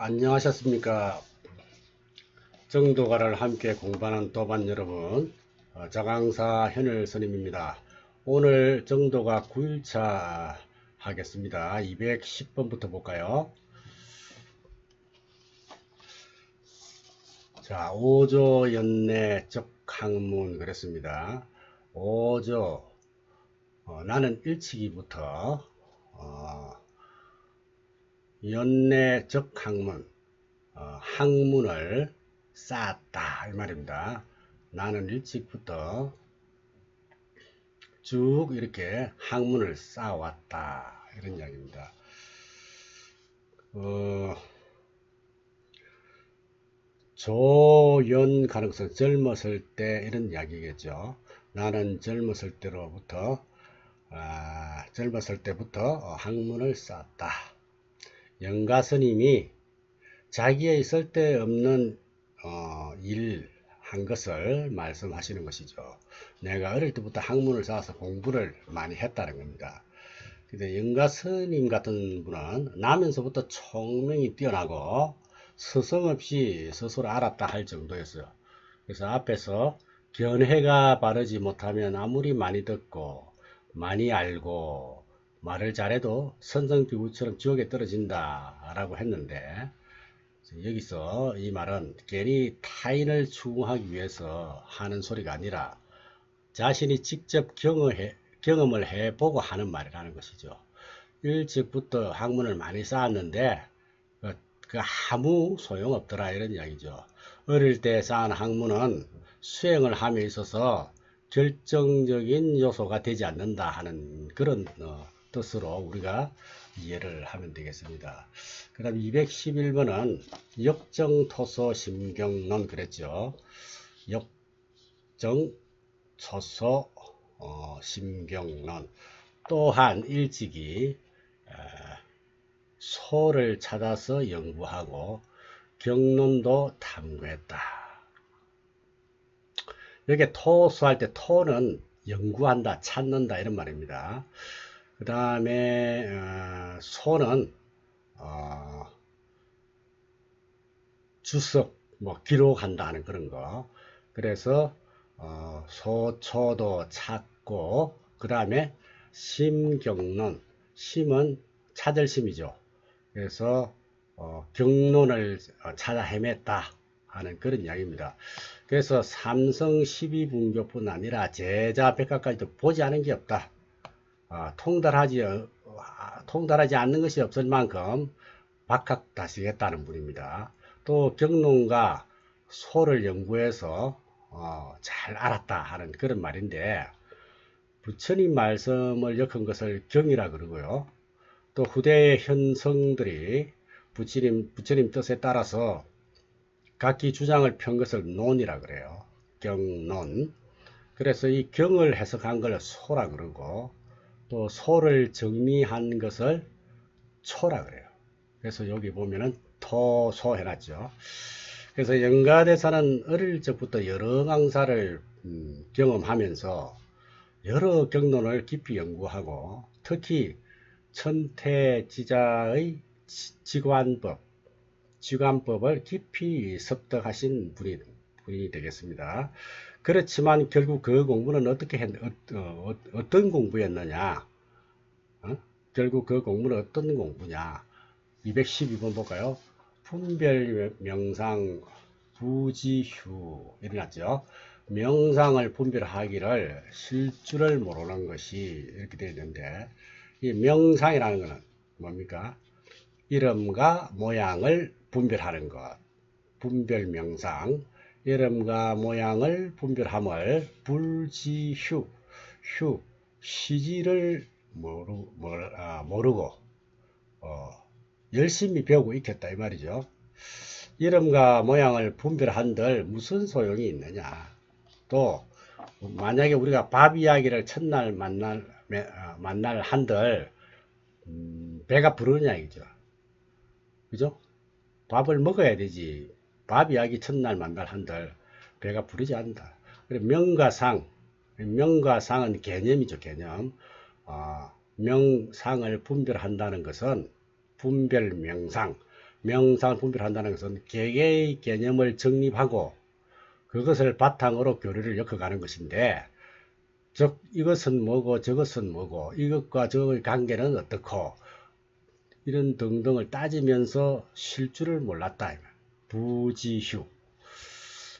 안녕하셨습니까? 정도가를 함께 공부하는 도반 여러분, 자강사 현일 스님입니다. 오늘 정도가 9일차 하겠습니다. 210번부터 볼까요? 자, 5조 연내 적학문 그랬습니다. 5조 나는 일치기부터 연내 적학문 학문을 쌓았다 이 말입니다. 나는 일찍부터 쭉 이렇게 학문을 쌓아왔다 이런 이야기입니다. 조연 가능성 젊었을 때 이런 이야기겠죠. 나는 젊었을 때부터 학문을 쌓았다. 영가스님이 자기의 쓸데없는 일 한 것을 말씀하시는 것이죠. 내가 어릴 때부터 학문을 쌓아서 공부를 많이 했다는 겁니다. 근데 영가스님 같은 분은 나면서부터 총명이 뛰어나고 스승없이 스스로 알았다 할 정도였어요. 그래서 앞에서 견해가 바르지 못하면 아무리 많이 듣고 많이 알고 말을 잘해도 선성비구처럼 지옥에 떨어진다 라고 했는데, 여기서 이 말은 괜히 타인을 추궁하기 위해서 하는 소리가 아니라 자신이 직접 경험을 해보고 하는 말이라는 것이죠. 일찍부터 학문을 많이 쌓았는데 그 아무 소용없더라 이런 이야기죠. 어릴 때 쌓은 학문은 수행을 함에 있어서 결정적인 요소가 되지 않는다 하는 그런 뜻으로 우리가 이해를 하면 되겠습니다. 그 다음 211번은 역정토소 심경론 그랬죠. 역정토소 심경론. 또한 일찍이 소를 찾아서 연구하고 경론도 탐구했다. 여기 토수할 때 토는 연구한다, 찾는다 이런 말입니다. 그 다음에 소는 주석, 기록한다 하는 그런 거. 그래서 소초도 찾고, 그 다음에 심경론, 심은 찾을 심이죠. 그래서 경론을 찾아 헤맸다 하는 그런 이야기입니다. 그래서 삼성 12분교뿐 아니라 제자 백과까지도 보지 않은 게 없다. 통달하지 않는 것이 없을 만큼 박학다식했다는 분입니다. 또 경론과 소를 연구해서 잘 알았다 하는 그런 말인데, 부처님 말씀을 엮은 것을 경이라 그러고요. 또 후대의 현성들이 부처님 뜻에 따라서 각기 주장을 편 것을 논이라 그래요. 경론. 그래서 이 경을 해석한 걸 소라 그러고, 또 소를 정리한 것을 초라 그래요. 그래서 여기 보면은 토소 해놨죠. 그래서 영가대사는 어릴 적부터 여러 강사를 경험하면서 여러 경론을 깊이 연구하고, 특히 천태지자의 지관법을 깊이 습득하신 분이 되겠습니다. 그렇지만 결국 그 공부는 어떤 공부였느냐? 결국 그 공부는 어떤 공부냐? 212번 볼까요? 분별 명상 부지휴 일어났죠. 명상을 분별하기를 실줄을 모르는 것이 이렇게 되어 있는데, 이 명상이라는 것은 뭡니까? 이름과 모양을 분별하는 것. 분별 명상. 이름과 모양을 분별함을 불지휴. 시지를 모르고 열심히 배우고 있겠다 이 말이죠. 이름과 모양을 분별한들 무슨 소용이 있느냐. 또 만약에 우리가 밥 이야기를 첫날 만날 한들 배가 부르느냐 이죠. 그죠? 밥을 먹어야 되지. 밥 이야기 첫날 만날 한들 배가 부르지 않는다. 그리고 명과상은 개념이죠. 개념. 명상을 분별한다는 것은 분별명상, 명상을 분별한다는 것은 개개의 개념을 정립하고 그것을 바탕으로 교리를 엮어가는 것인데, 즉 이것은 뭐고 저것은 뭐고 이것과 저것의 관계는 어떻고 이런 등등을 따지면서 쉴 줄을 몰랐다. 부지휴.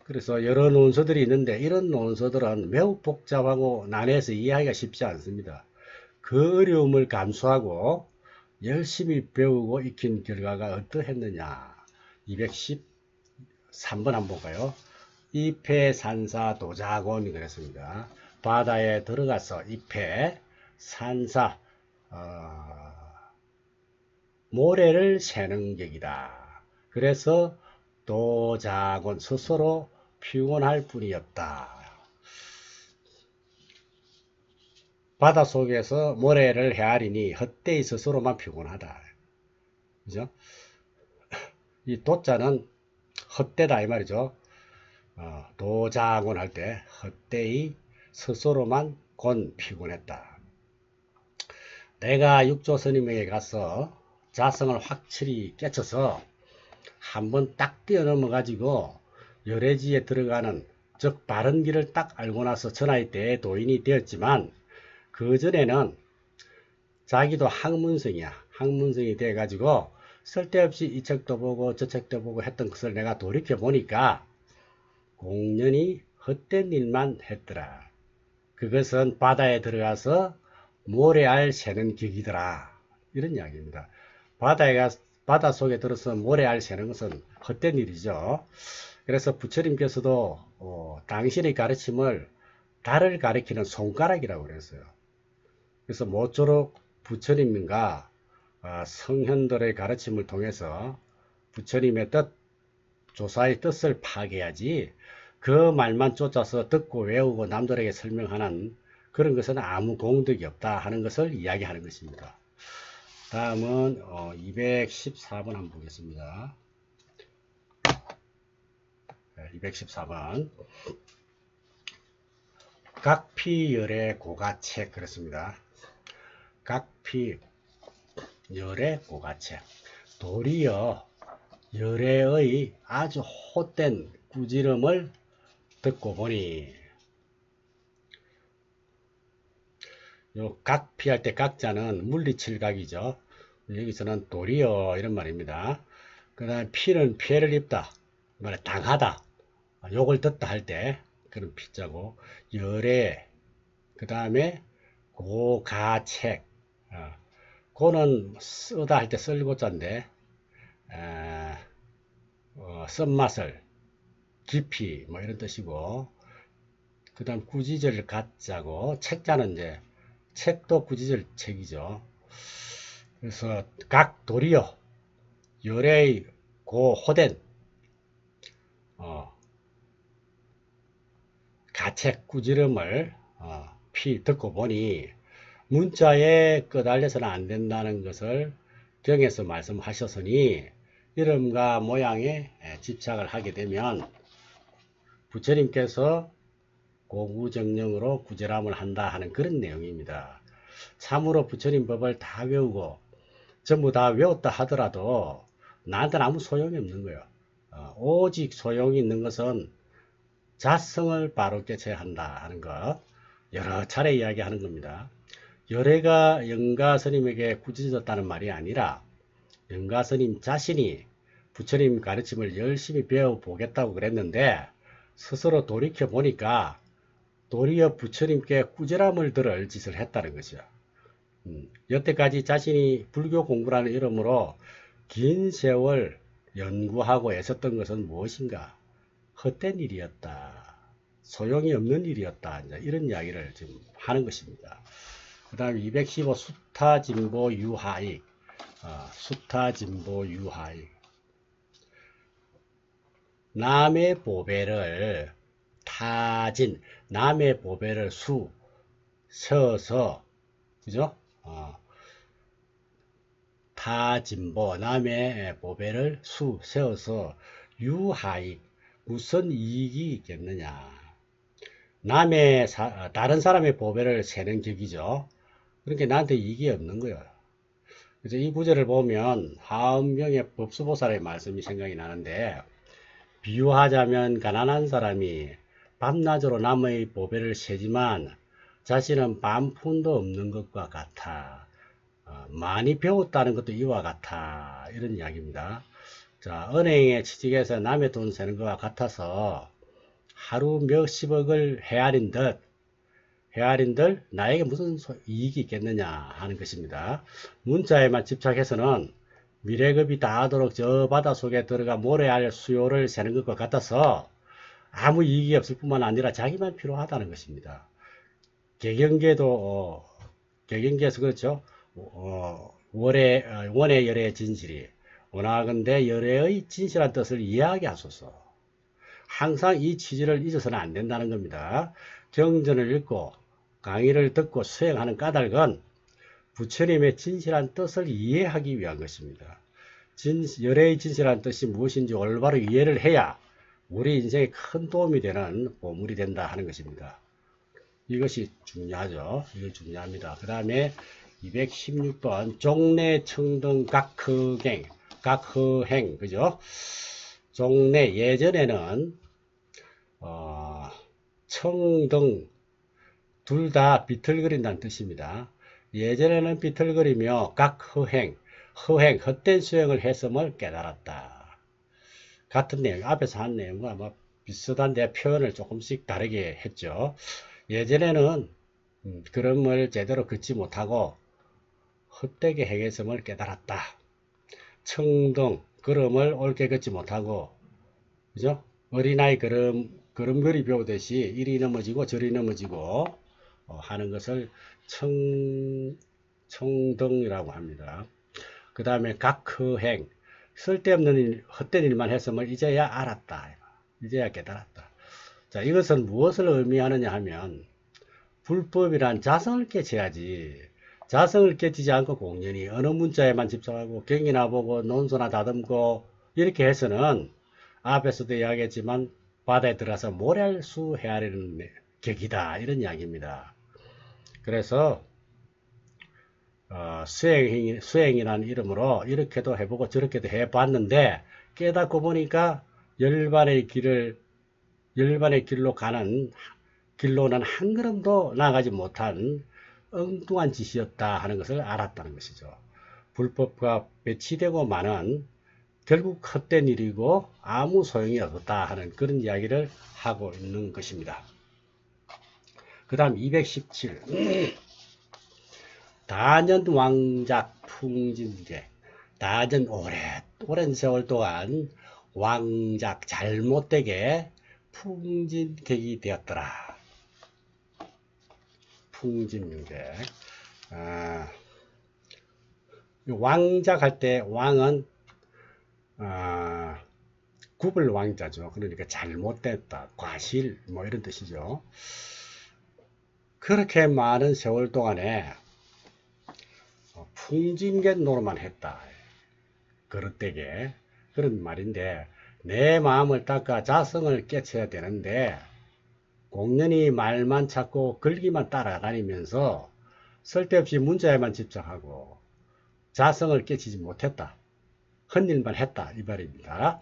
그래서 여러 논서들이 있는데 이런 논서들은 매우 복잡하고 난해해서 이해하기가 쉽지 않습니다. 그 어려움을 감수하고 열심히 배우고 익힌 결과가 어떠했느냐. 213번 한번 볼까요? 이패산사 도자곤이 그랬습니다. 바다에 들어가서 이패 산사 모래를 세는 격이다. 그래서 도자곤 스스로 피곤할 뿐이었다. 바닷속에서 모래를 헤아리니 헛되이 스스로만 피곤하다. 그죠? 이 도자는 헛되다 이 말이죠. 도자곤 할 때 헛되이 스스로만 곤 피곤했다. 내가 육조 스님에게 가서 자성을 확실히 깨쳐서 한번 딱 뛰어넘어 가지고 열애지에 들어가는, 즉 바른 길을 딱 알고 나서 전하의 대도인이 되었지만, 그 전에는 자기도 학문성이야. 학문성이 돼 가지고 쓸데없이 이 책도 보고 저 책도 보고 했던 것을 내가 돌이켜 보니까 공연히 헛된 일만 했더라. 그것은 바다에 들어가서 모래알 새는 격이더라. 이런 이야기입니다. 바다 속에 들어서 모래알 새는 것은 헛된 일이죠. 그래서 부처님께서도 당신의 가르침을 달을 가리키는 손가락이라고 그랬어요. 그래서 모쪼록 부처님과 성현들의 가르침을 통해서 부처님의 뜻, 조사의 뜻을 파악해야지 그 말만 쫓아서 듣고 외우고 남들에게 설명하는 그런 것은 아무 공덕이 없다 하는 것을 이야기하는 것입니다. 다음은 214번 한번 보겠습니다. 214번 각피열의 고가책 그렇습니다. 각피열의 고가책. 도리어 열애의 아주 헛된 꾸지람을 듣고 보니, 요 각피할 때 각자는 물리칠 각이죠. 여기서는 도리어 이런 말입니다. 그 다음에 피는 피해를 입다, 말에 당하다, 욕을 듣다 할 때 그런 피자고, 열애, 그 다음에 고가책, 고는 쓰다 할 때 쓸고자인데 쓴맛을 깊이 뭐 이런 뜻이고, 그 다음 구지절 가짜고, 책자는 이제 책도 구지절 책이죠. 그래서 각 도리어 열애의 고호된 가책 꾸지름을 듣고 보니 문자에 끄달려서는 안 된다는 것을 경에서 말씀하셨으니 이름과 모양에 집착을 하게 되면 부처님께서 고구정령으로 구제람을 한다 하는 그런 내용입니다. 참으로 부처님 법을 다 외우고 전부 다 외웠다 하더라도 나한테는 아무 소용이 없는 거예요. 오직 소용이 있는 것은 자성을 바로 깨쳐야 한다 하는 것 여러 차례 이야기하는 겁니다. 열애가 영가스님에게 꾸짖었다는 말이 아니라 영가스님 자신이 부처님 가르침을 열심히 배워보겠다고 그랬는데 스스로 돌이켜 보니까 도리어 부처님께 꾸지람을 들을 짓을 했다는 것이죠. 여태까지 자신이 불교 공부라는 이름으로 긴 세월 연구하고 애썼던 것은 무엇인가? 헛된 일이었다. 소용이 없는 일이었다. 이런 이야기를 지금 하는 것입니다. 그 다음에 215 수타진보 유하익. 수타진보 유하익. 남의 보배를 타진, 남의 보배를 세어서, 그죠? 타진보, 남의 보배를 세어서 유하익, 무슨 이익이 있겠느냐. 다른 사람의 보배를 세는 격이죠. 그러니까 나한테 이익이 없는 거예요. 그래서 이 구절을 보면 하은병의 법수보살의 말씀이 생각이 나는데, 비유하자면 가난한 사람이 밤낮으로 남의 보배를 세지만 자신은 반푼도 없는 것과 같아. 많이 배웠다는 것도 이와 같아. 이런 이야기입니다. 자, 은행에 취직해서 남의 돈 세는 것과 같아서 하루 몇십억을 헤아린들 나에게 무슨 이익이 있겠느냐 하는 것입니다. 문자에만 집착해서는 미래급이 다하도록 저 바다 속에 들어가 모래알 수요를 세는 것과 같아서 아무 이익이 없을 뿐만 아니라 자기만 필요하다는 것입니다. 개경계에서 그렇죠. 원의 열의 진실이 원하건대 열의 진실한 뜻을 이해하게 하소서. 항상 이 취지를 잊어서는 안 된다는 겁니다. 경전을 읽고 강의를 듣고 수행하는 까닭은 부처님의 진실한 뜻을 이해하기 위한 것입니다. 열의 진실한 뜻이 무엇인지 올바로 이해를 해야 우리 인생에 큰 도움이 되는 보물이 된다 하는 것입니다. 이것이 중요하죠. 이거 중요합니다. 그 다음에 216번 종래 청등 각허행 그죠? 종래 예전에는 청등 둘 다 비틀거린다는 뜻입니다. 예전에는 비틀거리며 허행 헛된 수행을 했음을 깨달았다. 같은 내용, 앞에서 한 내용과 아마 비슷한데 표현을 조금씩 다르게 했죠. 예전에는 걸음을 제대로 걷지 못하고 헛되게 행했음을 깨달았다. 청등 걸음을 옳게 걷지 못하고 그죠? 어린아이 걸음걸이 배우듯이 이리 넘어지고 저리 넘어지고 하는 것을 청등이라고 합니다. 그 다음에 각허행 쓸데없는 일, 헛된 일만 했음을 이제야 알았다. 이제야 깨달았다. 자, 이것은 무엇을 의미하느냐 하면 불법이란 자성을 깨쳐야지. 자성을 깨치지 않고 공연히 어느 문자에만 집착하고 경이나 보고 논소나 다듬고 이렇게 해서는 앞에서도 이야기했지만 바다에 들어가서 모래알수 헤아리는 격이다. 이런 이야기입니다. 그래서 수행이라는 이름으로 이렇게도 해보고 저렇게도 해봤는데 깨닫고 보니까 열반의 길로 가는 길로는 한 걸음도 나가지 못한 엉뚱한 짓이었다 하는 것을 알았다는 것이죠. 불법과 배치되고 마는 결국 헛된 일이고 아무 소용이 없었다 하는 그런 이야기를 하고 있는 것입니다. 그 다음 217 다년 왕작 풍진계 다년 오랜 세월 동안 왕작 잘못되게 풍진객이 되었더라. 풍진객 왕작 할 때 왕은 굽을 왕자죠. 그러니까 잘못됐다, 과실 뭐 이런 뜻이죠. 그렇게 많은 세월 동안에 풍진객 노릇만 했다. 그릇되게 그런 말인데 내 마음을 닦아 자성을 깨쳐야 되는데 공연히 말만 찾고 글기만 따라다니면서 쓸데없이 문자에만 집착하고 자성을 깨치지 못했다. 헛일만 했다. 이 말입니다.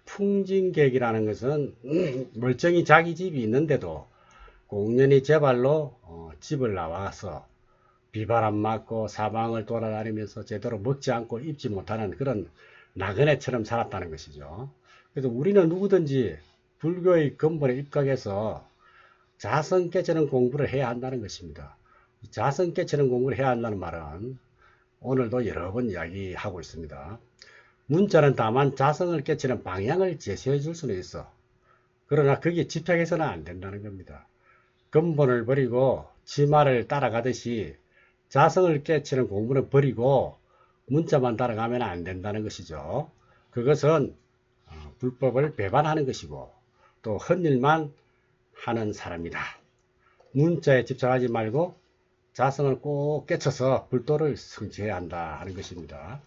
풍진객이라는 것은 멀쩡히 자기 집이 있는데도 공연히 제 발로 집을 나와서 비바람 맞고 사방을 돌아다니면서 제대로 먹지 않고 입지 못하는 그런 나그네처럼 살았다는 것이죠. 그래서 우리는 누구든지 불교의 근본에 입각해서 자성 깨치는 공부를 해야 한다는 것입니다. 자성 깨치는 공부를 해야 한다는 말은 오늘도 여러 번 이야기하고 있습니다. 문자는 다만 자성을 깨치는 방향을 제시해 줄 수는 있어. 그러나 거기에 집착해서는 안 된다는 겁니다. 근본을 버리고 지 말을 따라가듯이 자성을 깨치는 공부는 버리고 문자만 따라가면 안 된다는 것이죠. 그것은 불법을 배반하는 것이고 또 헛일만 하는 사람이다. 문자에 집착하지 말고 자성을 꼭 깨쳐서 불도를 성취해야 한다 하는 것입니다.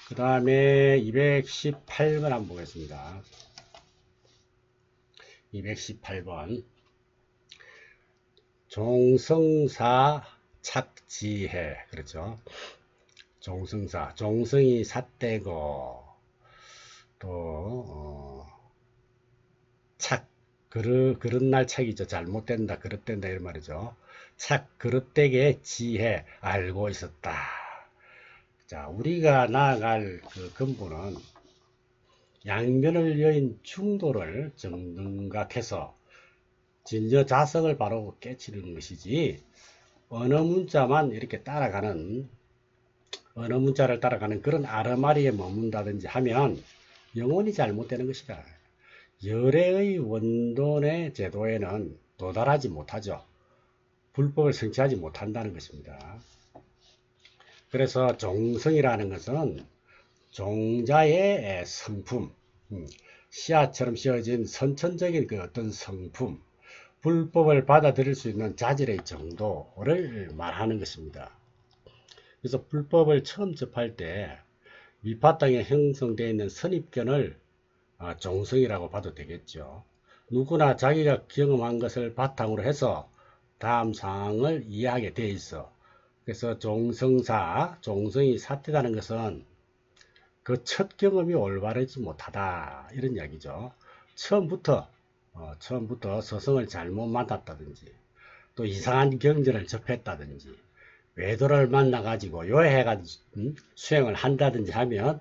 그 다음에 218번 한번 보겠습니다. 218번 종성사 착지해 그렇죠. 종성사, 종성이 삿대고 또 착, 그런 날 착이죠. 잘못된다, 그릇된다 이런 말이죠. 착, 그릇되게 지혜, 알고 있었다. 자, 우리가 나아갈 그 근본은 양면을 여인 중도를 정등각해서 진저자성을 바로 깨치는 것이지, 어느 문자를 따라가는 그런 아르마리에 머문다든지 하면 영원히 잘못되는 것이다. 열애의 원론의 제도에는 도달하지 못하죠. 불법을 성취하지 못한다는 것입니다. 그래서 종성이라는 것은 종자의 성품, 씨앗처럼 씌어진 선천적인 그 어떤 성품, 불법을 받아들일 수 있는 자질의 정도를 말하는 것입니다. 그래서 불법을 처음 접할 때 미파땅에 형성되어 있는 선입견을 종성이라고 봐도 되겠죠. 누구나 자기가 경험한 것을 바탕으로 해서 다음 상황을 이해하게 되어 있어. 그래서 종성이 삿대다는 것은 그 첫 경험이 올바르지 못하다 이런 이야기죠. 처음부터 서성을 잘못 만났다든지 또 이상한 경전을 접했다든지 외도를 만나가지고 요해가지고 수행을 한다든지 하면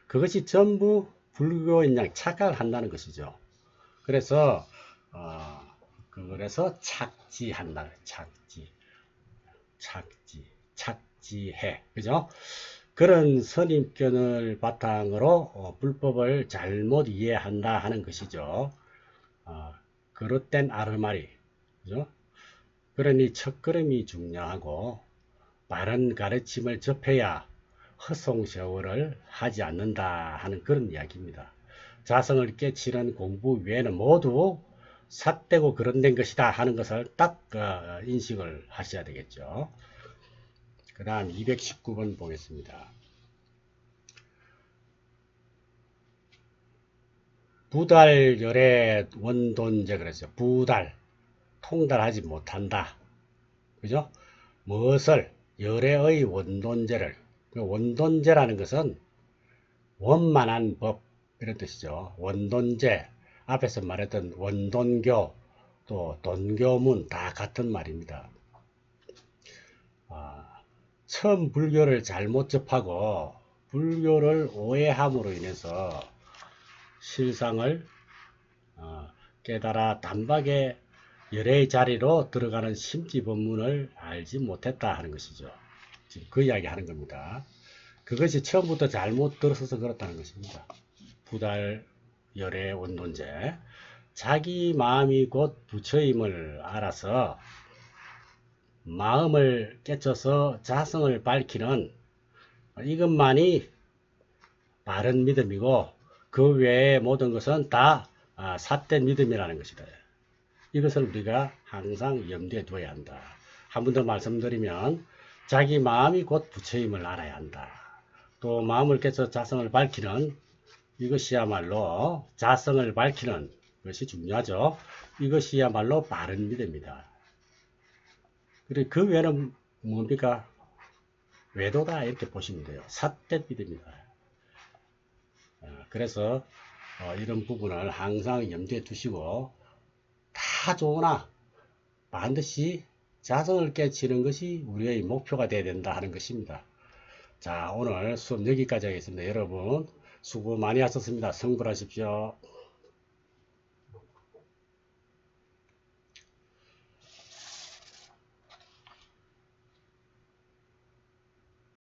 그것이 전부 불교인 양 착각을 한다는 것이죠. 그래서 착지한다. 착지해. 그죠? 그런 선입견을 바탕으로 불법을 잘못 이해한다 하는 것이죠. 그릇된 아르마리. 그죠? 그러니 첫걸음이 중요하고 바른 가르침을 접해야 헛송세월을 하지 않는다 하는 그런 이야기입니다. 자성을 깨치는 공부 외에는 모두 삿되고 그런된 것이다 하는 것을 딱 인식을 하셔야 되겠죠. 그 다음 219번 보겠습니다. 부달열의 원돈제 그랬어요. 통달하지 못한다. 그죠? 무엇을 열애의 원돈제를, 원돈제라는 것은 원만한 법 이런 뜻이죠. 원돈제, 앞에서 말했던 원돈교, 또 돈교문 다 같은 말입니다. 처음 불교를 잘못 접하고 불교를 오해함으로 인해서 실상을 깨달아 단박에 열애의 자리로 들어가는 심지법문을 알지 못했다 하는 것이죠. 지금 그 이야기 하는 겁니다. 그것이 처음부터 잘못 들어서서 그렇다는 것입니다. 부달 열애 원론제, 자기 마음이 곧 부처임을 알아서 마음을 깨쳐서 자성을 밝히는 이것만이 바른 믿음이고 그 외의 모든 것은 다 삿된 믿음이라는 것이다. 이것을 우리가 항상 염두에 두어야 한다. 한 번 더 말씀드리면 자기 마음이 곧 부처임을 알아야 한다. 또 마음을 깨쳐 자성을 밝히는 이것이야말로 자성을 밝히는 것이 중요하죠. 이것이야말로 바른 믿음이다. 그리고 그 외에는 뭡니까? 외도다 이렇게 보시면 돼요. 삿된 믿음이다. 그래서 이런 부분을 항상 염두에 두시고 다 좋으나 반드시 자성을 깨치는 것이 우리의 목표가 되어야 된다 하는 것입니다. 자, 오늘 수업 여기까지 하겠습니다. 여러분 수고 많이 하셨습니다. 성불하십시오.